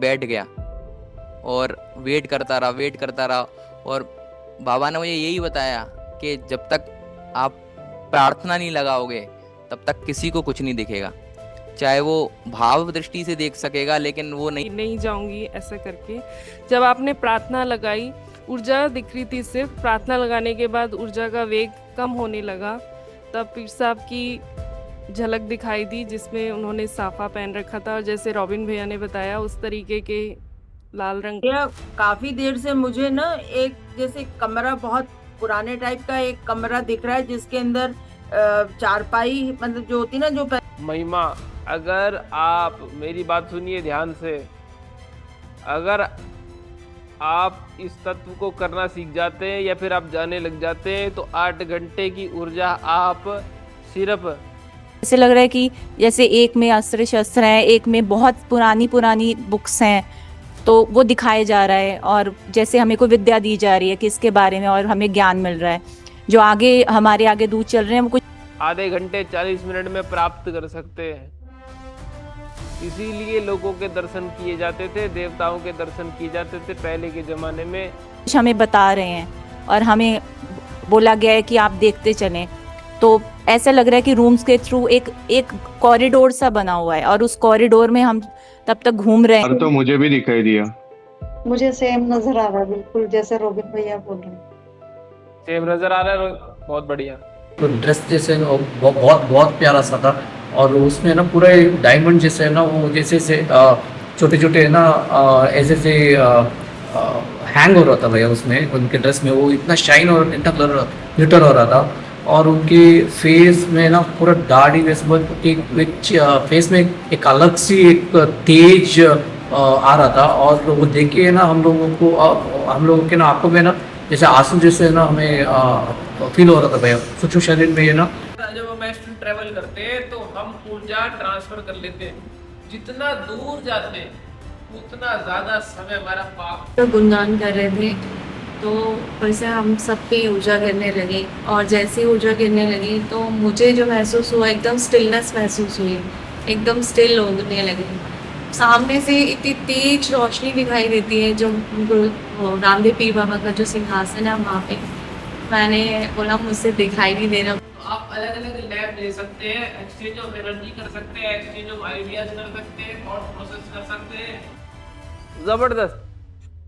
बैठ गया और वेट करता रहा। और बाबा ने मुझे यही बताया कि जब तक आप प्रार्थना नहीं लगाओगे तब तक किसी को कुछ नहीं दिखेगा, चाहे वो भाव दृष्टि से देख सकेगा लेकिन वो नहीं। नहीं जाऊंगी ऐसा करके जब आपने प्रार्थना लगाई, ऊर्जा दिख रही थी। सिर्फ प्रार्थना लगाने के बाद ऊर्जा का वेग कम होने लगा। तब पीर साहब की झलक दिखाई दी जिसमें उन्होंने साफा पहन रखा था और जैसे रॉबिन भैया ने बताया उस तरीके के लाल रंग। यह काफी देर से मुझे ना एक जैसे कमरा, बहुत पुराने टाइप का एक कमरा दिख रहा है जिसके अंदर चारपाई मतलब जो होती ना जो महिमा, अगर आप मेरी बात सुनिए ध्यान से, अगर आप इस तत्व को करना सीख जाते हैं या फिर आप जाने लग जाते हैं तो 8 घंटे की ऊर्जा आप सिर्फ ऐसे लग रहा है कि जैसे एक में अस्त्र शस्त्र हैं, एक में बहुत पुरानी पुरानी बुक्स हैं, तो वो दिखाया जा रहा है और जैसे हमें कोई विद्या दी जा रही है कि इसके बारे में और हमें ज्ञान मिल रहा है। जो आगे हमारे आगे दूर चल रहे हैं वो कुछ आधे घंटे 40 मिनट में प्राप्त कर सकते हैं। इसीलिए लोगों के दर्शन किए जाते थे, देवताओं के दर्शन किए जाते थे पहले के जमाने में। हमें बता रहे हैं और हमें बोला गया है कि आप देखते चलें। तो ऐसा लग रहा है कि रूम्स के थ्रू एक एक कॉरिडोर सा बना हुआ है और उस कॉरिडोर में हम तब तक घूम रहे हैं। तो मुझे भी दिखाई दिया। मुझे सेम नजर आ रहा है, बिल्कुल जैसे रोबिन भैया बोल रहे हैं। सेम नजर आ रहा है, बहुत बढ़िया। तो ड्रेस जैसे बहुत बहुत प्यारा सा था और उसमें ना पूरा डायमंड जैसे है ना, वो जैसे से छोटे छोटे है ना ऐसे से हैंग हो रहा था भैया उसमें, उनके ड्रेस में वो इतना शाइन और इतना कलर ग्लिटर हो रहा था। और उनके फेस में ना पूरा दाढ़ी वैसे एक फेस में एक अलग सी एक तेज आ रहा था। और वो देख के ना हम लोगों के ना आंखों में ना जैसे आंसू जैसे ना हमें फील हो रहा था भैया, सोचो शरीर में ये ना। जब हम एस्ट्रल ट्रैवल करते हैं तो हम ऊर्जा ट्रांसफर कर लेते हैं। जितना दूर जाते हैं उतना ज्यादा समय हमारा पास। तो गुणगान कर रहे थे तो वैसे हम सब पे ऊर्जा गिरने लगी और जैसे ऊर्जा गिरने लगी तो मुझे जो महसूस हुआ, एकदम स्टिलनेस महसूस हुई, एकदम स्टिल होने लगे। सामने से इतनी तेज रोशनी दिखाई देती है, जो रामदेव पीर बाबा का जो सिंहासन है वहाँ पे। मैंने बोला मुझसे दिखाई नहीं दे रहा। आप अलग अलग लैब ले सकते हैं, एक्सचेंज ऑफ एनर्जी कर सकते हैं, एक्सचेंज ऑफ आइडियाज कर सकते हैं, थॉट प्रोसेस कर सकते हैं। जबरदस्त।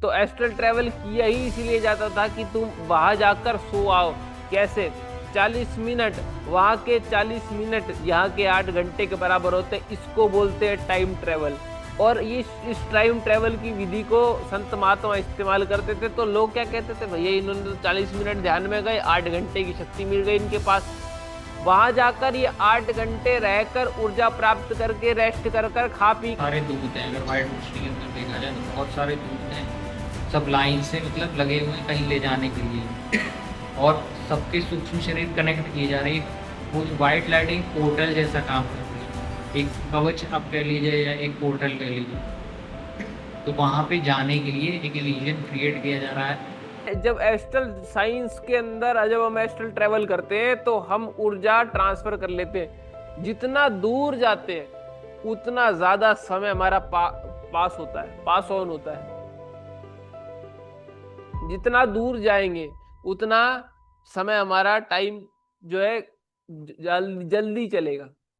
तो एस्ट्रल ट्रैवल किया ही इसीलिए जाता था कि तुम वहां जाकर सो आओ। कैसे? 40 मिनट, वहां के 40 मिनट यहाँ के 8 घंटे के बराबर होते हैं। इसको बोलते हैं टाइम ट्रैवल। और ये इस टाइम ट्रैवल की विधि को संत महात्मा इस्तेमाल करते थे। तो लोग क्या कहते थे, भैया इन्होंने तो 40 मिनट ध्यान में गए, 8 घंटे की शक्ति मिल गई इनके पास। वहां जाकर ये 8 घंटे रहकर ऊर्जा प्राप्त करके रेस्ट कर खा पी। सारे दूत हैं, अगर वाइट रोशनी के अंदर देखा जाए तो बहुत सारे दूत हैं, सब लाइन से मतलब लगे हुए हैं कहीं ले जाने के लिए। और सबके सूक्ष्म शरीर कनेक्ट किए जा रहे हैं। वो वाइट लाइटिंग पोर्टल जैसा काम कर रही है, एक कवच आप कह लीजिए या एक पोर्टल कह लीजिए। तो वहाँ पे जाने के लिए एक इल्यूजन क्रिएट किया जा रहा है। जब एस्ट्रल साइंस के अंदर जब हम एस्ट्रल ट्रैवल करते हैं तो हम ऊर्जा ट्रांसफर कर लेते हैं। जितना दूर जाते हैं उतना ज्यादा समय हमारा पास होता है, पास ऑन होता है। जितना दूर जाएंगे उतना समय हमारा टाइम जो है जल्दी चलेगा।